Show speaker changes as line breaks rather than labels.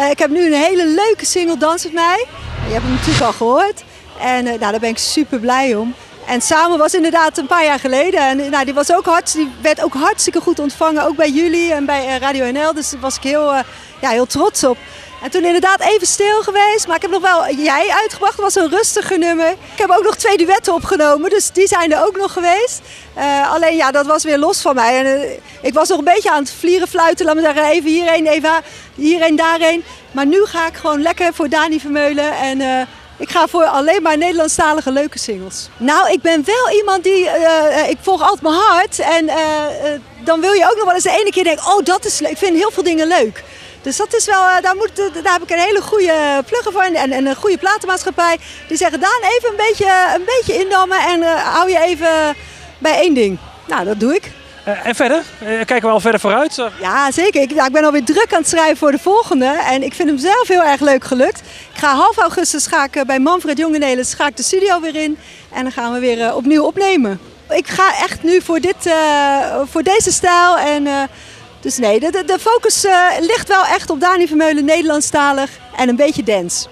Ik heb nu een hele leuke single, Dans met mij. Je hebt hem natuurlijk al gehoord. En daar ben ik super blij om. En Samen was inderdaad een paar jaar geleden. En die werd ook hartstikke goed ontvangen. Ook bij jullie en bij Radio NL. Dus daar was ik heel trots op. En toen inderdaad even stil geweest. Maar ik heb nog wel Jij uitgebracht. Dat was een rustiger nummer. Ik heb ook nog 2 duetten opgenomen. Dus die zijn er ook nog geweest. Alleen dat was weer los van mij. En, ik was nog een beetje aan het vlieren fluiten. Laat me zeggen, even hierheen, even hierheen, daarheen. Maar nu ga ik gewoon lekker voor Dani Vermeulen. En ik ga voor alleen maar Nederlandstalige leuke singles. Nou, ik ben wel iemand die... ik volg altijd mijn hart. En dan wil je ook nog wel eens de ene keer denken... Oh, dat is leuk. Ik vind heel veel dingen leuk. Dus dat is wel, daar heb ik een hele goede plugger voor en een goede platenmaatschappij. Die zeggen, Daan, even een beetje indammen en hou je even bij één ding. Nou, dat doe ik.
En verder? Kijken we al verder vooruit?
Ja, zeker. Ik ben alweer druk aan het schrijven voor de volgende. En ik vind hem zelf heel erg leuk gelukt. Ik ga half augustus bij Manfred Jongenelis de studio weer in. En dan gaan we weer opnieuw opnemen. Ik ga echt nu voor deze stijl en... Dus nee, de focus ligt wel echt op Dani Vermeulen, Nederlandstalig en een beetje dance.